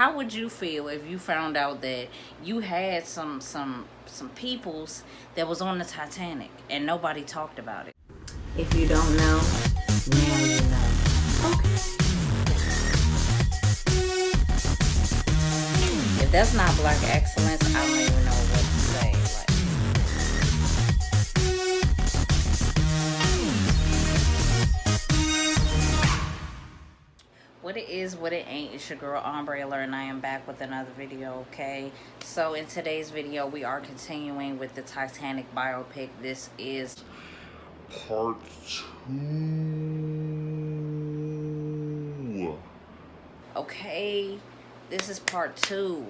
how would you feel if you found out that you had some peoples that was on the Titanic and nobody talked about it? If you don't know, now you know. Okay. If that's not Black excellence, I don't even know what to say. What it is, what it ain't, it's your girl AMBREALERTT, and I am back with another video, okay? So in today's video, we are continuing with the Titanic biopic. This is part 2. Okay, this is part 2.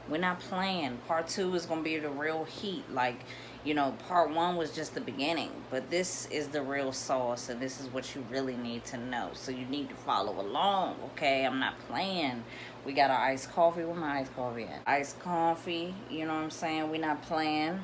We're not playing. Part 2 is going to be the real heat. Like, you know, part 1 was just the beginning. But this is the real sauce, and this is what you really need to know. So you need to follow along, okay? I'm not playing. We got our iced coffee. Where my iced coffee at? Iced coffee, you know what I'm saying? We're not playing.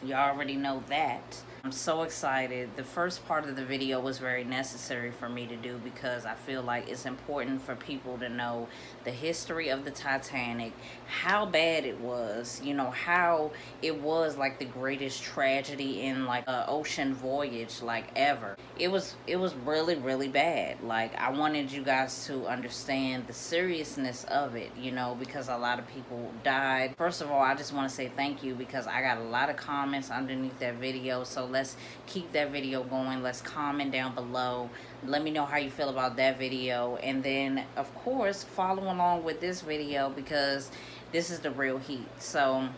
You already know that. I'm so excited. The first part of the video was very necessary for me to do because I feel like it's important for people to know the history of the Titanic, how bad it was, you know, how it was like the greatest tragedy in like an ocean voyage like ever. It was really, really bad. Like, I wanted you guys to understand the seriousness of it, you know, because a lot of people died. First of all, I just want to say thank you because I got a lot of comments underneath that video. So let's keep that video going. Let's comment down below. Let me know how you feel about that video. And then, of course, follow along with this video because this is the real heat. So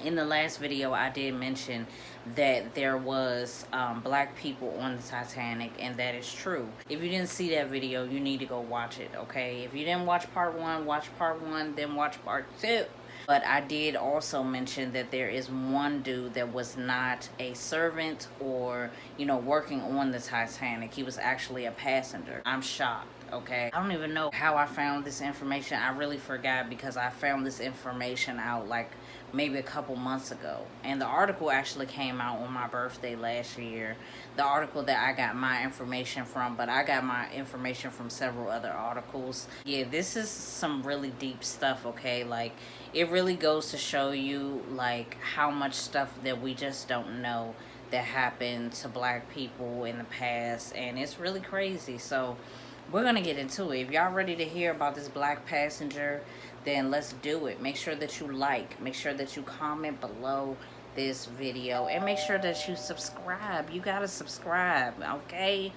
in the last video, I did mention that there was black people on the Titanic, and that is true. If you didn't see that video, you need to go watch it, okay? If you didn't watch part 1, watch part 1, then watch part 2. But I did also mention that there is one dude that was not a servant or, you know, working on the Titanic. He was actually a passenger. I'm shocked, okay? I don't even know how I found this information. I really forgot because I found this information out like maybe a couple months ago. And the article actually came out on my birthday last year. The article that I got my information from, but I got my information from several other articles. Yeah, this is some really deep stuff, okay? Like, it really goes to show you like how much stuff that we just don't know that happened to black people in the past, and it's really crazy. So we're gonna get into it. If y'all ready to hear about this black passenger, then let's do it. Make sure that you like, make sure that you comment below this video, and make sure that you subscribe. You gotta subscribe, okay?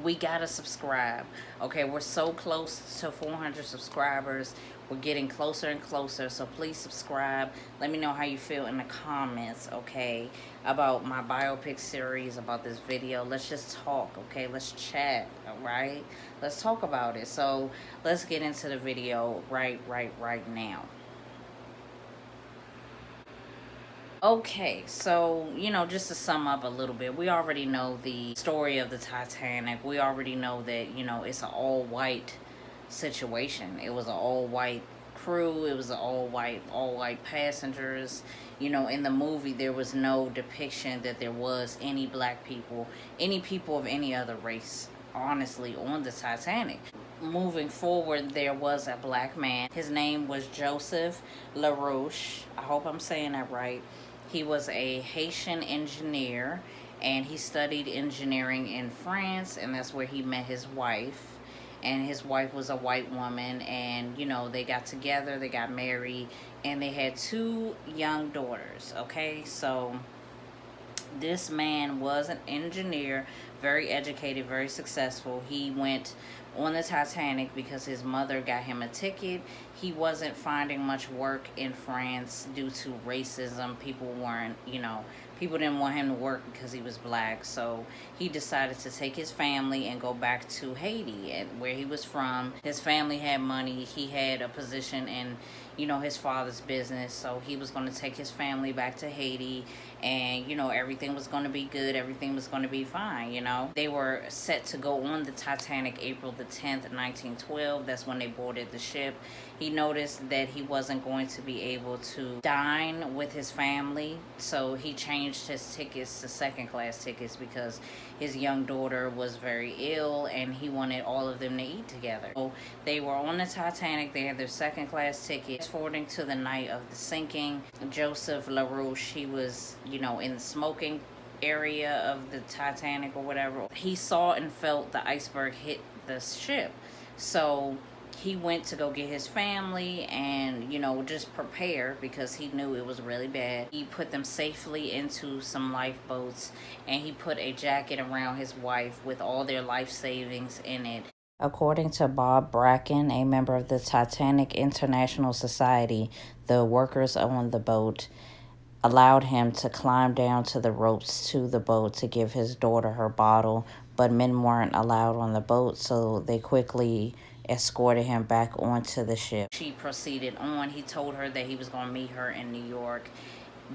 We gotta subscribe, okay? We're so close to 400 subscribers. We're getting closer and closer, so please subscribe. Let me know how you feel in the comments, okay, about my biopic series, about this video. Let's just talk, okay? Let's chat, all right? Let's talk about it. So let's get into the video right now. Okay, so, you know, just to sum up a little bit, we already know the story of the Titanic. We already know that, you know, it's an all-white situation. It was an all-white crew. It was an all-white passengers. You know, in the movie, there was no depiction that there was any black people, any people of any other race, honestly, on the Titanic. Moving forward, there was a black man. His name was Joseph LaRouche. I hope I'm saying that right. He was a Haitian engineer, and he studied engineering in France, and that's where he met his wife. And his wife was a white woman, and, you know, they got together, they got married, and they had 2 young daughters, okay? So this man was an engineer, very educated, very successful. He went on the Titanic because his mother got him a ticket. He wasn't finding much work in France due to racism. People weren't, you know, people didn't want him to work because he was black. So he decided to take his family and go back to Haiti, and where he was from. His family had money. He had a position in, you know, his father's business. So he was going to take his family back to Haiti, and, you know, everything was going to be good. Everything was going to be fine, you know. They were set to go on the Titanic April the 10th, 1912. That's when they boarded the ship. He noticed that he wasn't going to be able to dine with his family, so he changed changed his tickets to second class tickets because his young daughter was very ill and he wanted all of them to eat together. So they were on the Titanic. They had their second class tickets. Forwarding to the night of the sinking, Joseph LaRouche, he was, you know, in the smoking area of the Titanic or whatever. He saw and felt the iceberg hit the ship. So he went to go get his family and, you know, just prepare because he knew it was really bad. He put them safely into some lifeboats and he put a jacket around his wife with all their life savings in it. According to Bob Bracken, a member of the Titanic International Society, the workers on the boat allowed him to climb down to the ropes to the boat to give his daughter her bottle, but men weren't allowed on the boat, so they quickly escorted him back onto the ship. She proceeded on. He told her that he was going to meet her in New York,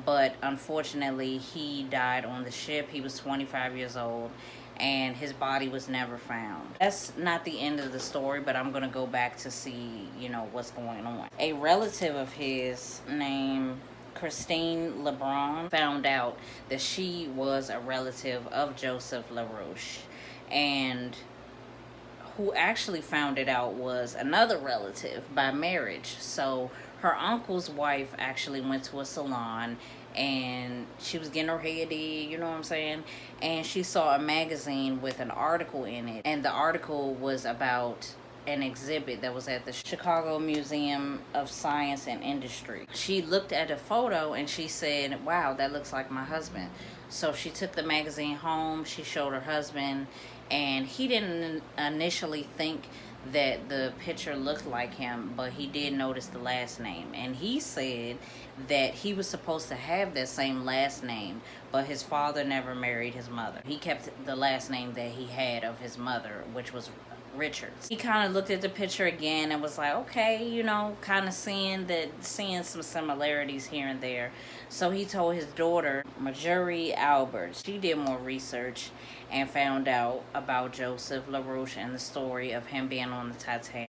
but unfortunately he died on the ship. He was 25 years old and his body was never found. That's not the end of the story, but I'm going to go back to see, you know, what's going on. A relative of his named Christine LeBron found out that she was a relative of Joseph LaRouche, and who actually found it out was another relative by marriage. So her uncle's wife actually went to a salon and she was getting her hair did, you know what I'm saying? And she saw a magazine with an article in it. And the article was about an exhibit that was at the Chicago Museum of Science and Industry. She looked at a photo and she said, wow, that looks like my husband. So she took the magazine home, she showed her husband, and he didn't initially think that the picture looked like him, but he did notice the last name. And he said that he was supposed to have that same last name, but his father never married his mother. He kept the last name that he had of his mother, which was Richards. He kind of looked at the picture again and was like, okay, you know, kind of seeing some similarities here and there. So he told his daughter, Marjorie Albert. She did more research and found out about Joseph LaRouche and the story of him being on the Titanic.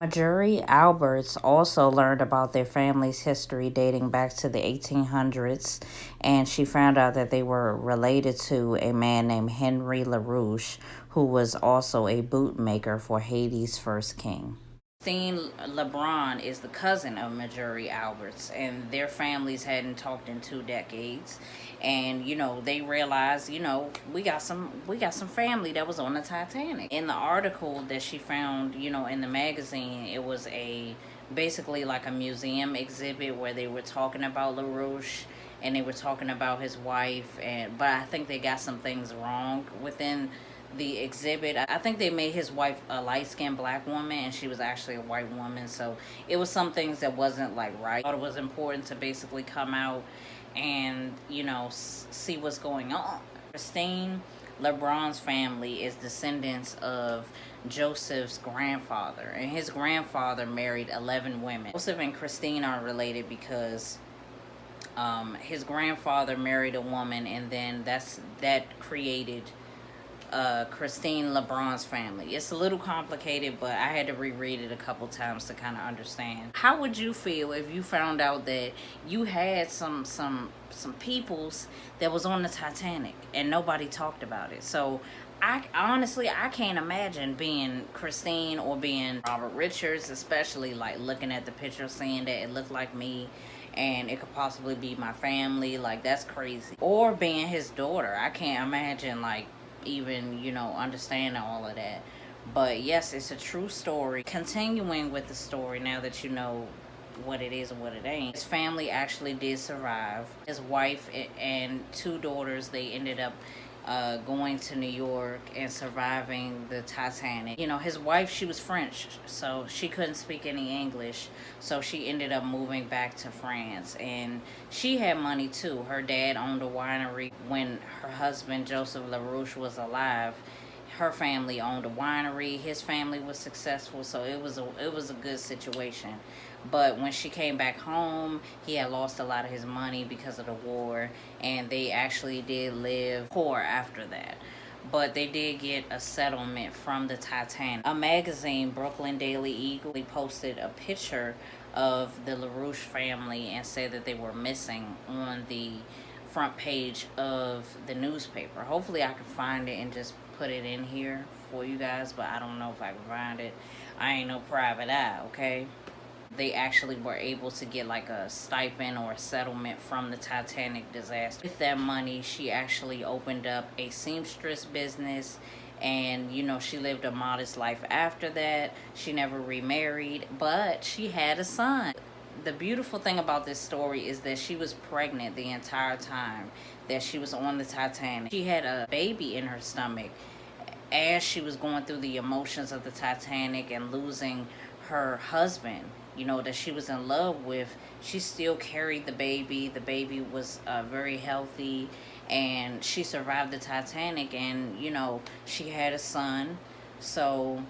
Marjorie Alberts also learned about their family's history dating back to the 1800s, and she found out that they were related to a man named Henry LaRouche, who was also a bootmaker for Haiti's first king. Christine LeBron is the cousin of Marjorie Alberts, and their families hadn't talked in 2 decades. And, you know, they realized, you know, we got some family that was on the Titanic. In the article that she found, you know, in the magazine, it was basically like a museum exhibit where they were talking about LaRouche and they were talking about his wife, but I think they got some things wrong within the exhibit. I think they made his wife a light-skinned black woman and she was actually a white woman, so it was some things that wasn't like right. I thought it was important to basically come out and, you know, see what's going on. Christine LeBron's family is descendants of Joseph's grandfather, and his grandfather married 11 women. Joseph and Christine are related because his grandfather married a woman, and then that created Christine LeBron's family. It's a little complicated, but I had to reread it a couple times to kind of understand. How would you feel if you found out that you had some peoples that was on the Titanic and nobody talked about it? So I honestly can't imagine being Christine or being Robert Richards, especially like looking at the picture, seeing that it looked like me and it could possibly be my family. Like, that's crazy. Or being his daughter. I can't imagine like even, you know, understanding all of that. But yes, it's a true story. Continuing with the story, now that you know what it is and what it ain't, his family actually did survive. His wife and 2 daughters, they ended up going to New York and surviving the Titanic. You know, his wife, she was French, so she couldn't speak any English, so she ended up moving back to France. And she had money too. Her dad owned a winery. When her husband Joseph LaRouche was alive, her family owned a winery. His family was successful, so it was a good situation. But when she came back home, he had lost a lot of his money because of the war, and they actually did live poor after that. But they did get a settlement from the Titanic. A magazine, Brooklyn Daily Eagle, posted a picture of the LaRouche family and said that they were missing on the front page of the newspaper. Hopefully I can find it and just put it in here for you guys, but I don't know if I can find it. I ain't no private eye, okay? They actually were able to get like a stipend or a settlement from the Titanic disaster. With that money, she actually opened up a seamstress business, and you know, she lived a modest life after that. She never remarried, but she had a son. The beautiful thing about this story is that she was pregnant the entire time that she was on the Titanic. She had a baby in her stomach as she was going through the emotions of the Titanic and losing her husband, you know, that she was in love with. She still carried the baby. The baby was very healthy, and she survived the Titanic, and you know, she had a son, so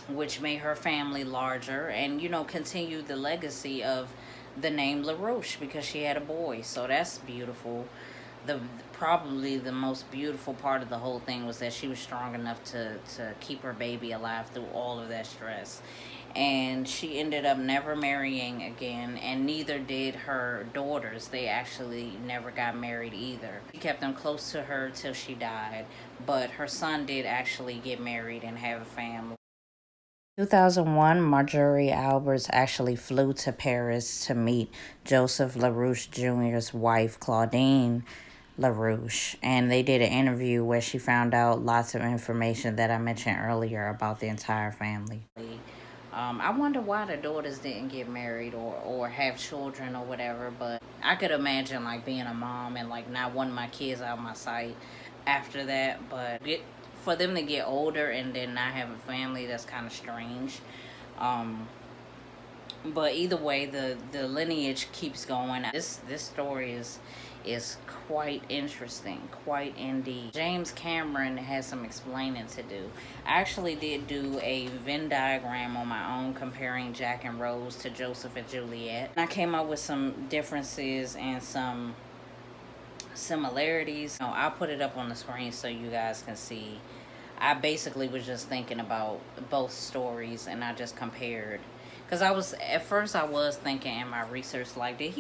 which made her family larger, and you know, continued the legacy of the name LaRoche because she had a boy. So that's beautiful. The probably the most beautiful part of the whole thing was that she was strong enough to keep her baby alive through all of that stress. And she ended up never marrying again, and neither did her daughters. They actually never got married either. She kept them close to her till she died, but her son did actually get married and have a family. 2001, Marjorie Alberts actually flew to Paris to meet Joseph LaRoche Jr.'s wife, Claudine LaRoche, and they did an interview where she found out lots of information that I mentioned earlier about the entire family. I wonder why the daughters didn't get married or have children or whatever, but I could imagine like being a mom and like not wanting my kids out of my sight after that, but for them to get older and then not have a family, that's kind of strange. But either way, the lineage keeps going. This story is quite interesting, quite indeed. James Cameron has some explaining to do. I actually did do a Venn diagram on my own comparing Jack and Rose to Joseph and Juliet. And I came up with some differences and some similarities. I'll put it up on the screen so you guys can see. I basically was just thinking about both stories and I just compared. Because at first I was thinking in my research, like, did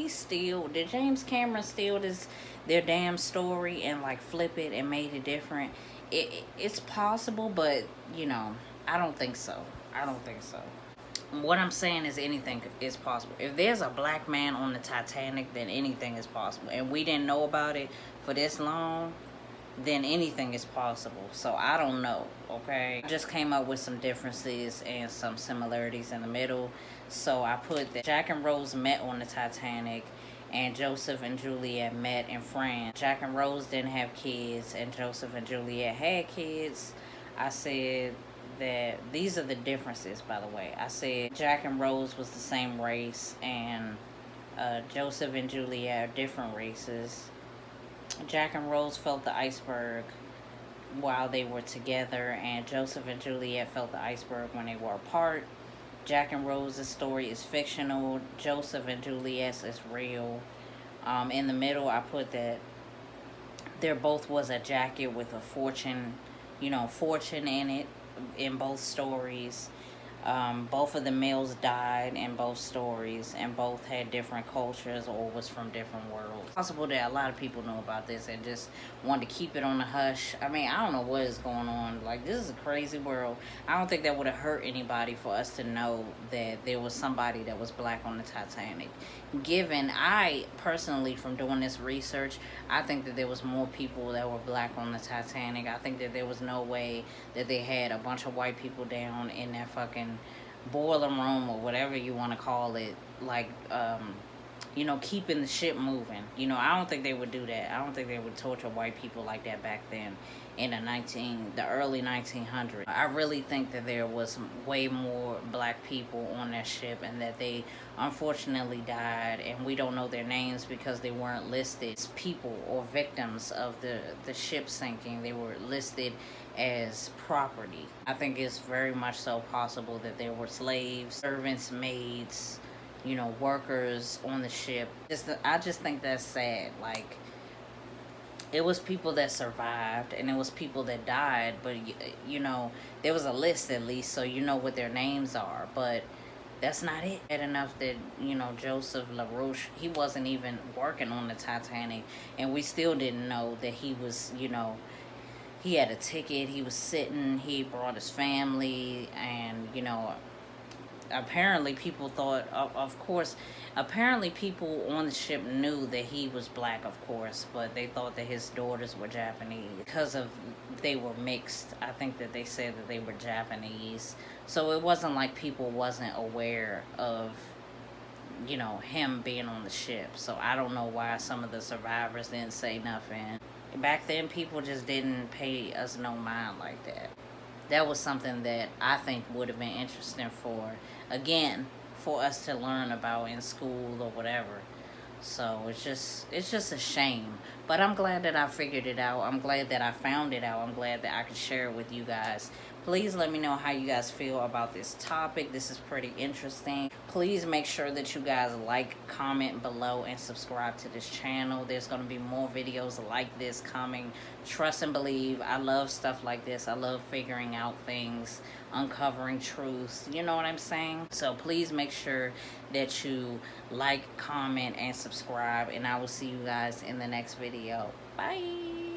James Cameron steal their damn story and like flip it and made it different? It's possible, but you know, I don't think so. What I'm saying is anything is possible. If there's a black man on the Titanic, then anything is possible. And we didn't know about it for this long, then anything is possible. So I don't know, okay? I just came up with some differences and some similarities in the middle. So I put that Jack and Rose met on the Titanic and Joseph and Juliet met in France. Jack and Rose didn't have kids and Joseph and Juliet had kids. I said that these are the differences, by the way. I said Jack and Rose was the same race and Joseph and Juliet are different races. Jack and Rose felt the iceberg while they were together, and Joseph and Juliet felt the iceberg when they were apart. Jack and Rose's story is fictional. Joseph and Juliet's is real. In the middle, I put that there both was a jacket with a fortune in it in both stories. Both of the males died in both stories, and both had different cultures or was from different worlds. It's possible that a lot of people know about this and just wanted to keep it on the hush. I mean, I don't know what is going on. Like, this is a crazy world. I don't think that would have hurt anybody for us to know that there was somebody that was black on the Titanic. Given, I personally, from doing this research, I think that there was more people that were black on the Titanic. I think that there was no way that they had a bunch of white people down in that fucking boiler room or whatever you want to call it, like keeping the ship moving. I don't think they would do that. I don't think they would torture white people like that back then in the early 1900s. I really think that there was way more black people on that ship and that they unfortunately died, and we don't know their names because they weren't listed as people or victims of the ship sinking. They were listed as property. I think it's very much so possible that there were slaves, servants, maids, workers on the ship. I just think that's sad. Like, it was people that survived and it was people that died, but there was a list at least, so you know what their names are. But That's not it. Bad enough that, you know, Joseph LaRoche, he wasn't even working on the Titanic, and we still didn't know that he was, you know, he had a ticket, he was sitting, he brought his family, and, you know, apparently people thought, of course, apparently people on the ship knew that he was black, of course, but they thought that his daughters were Japanese because of, they were mixed. I think that they said that they were Japanese, so it wasn't like people wasn't aware of, you know, him being on the ship. So I don't know why some of the survivors didn't say nothing. Back then people just didn't pay us no mind like that. That was something that I think would have been interesting for, again, for us to learn about in school or whatever. So it's just a shame. But I'm glad that I figured it out. I'm glad that I found it out. I'm glad that I could share it with you guys. Please let me know how you guys feel about this topic. This is pretty interesting. Please make sure that you guys like, comment below, and subscribe to this channel. There's going to be more videos like this coming. Trust and believe. I love stuff like this. I love figuring out things, uncovering truths. You know what I'm saying? So please make sure that you like, comment, and subscribe. And I will see you guys in the next video. Bye.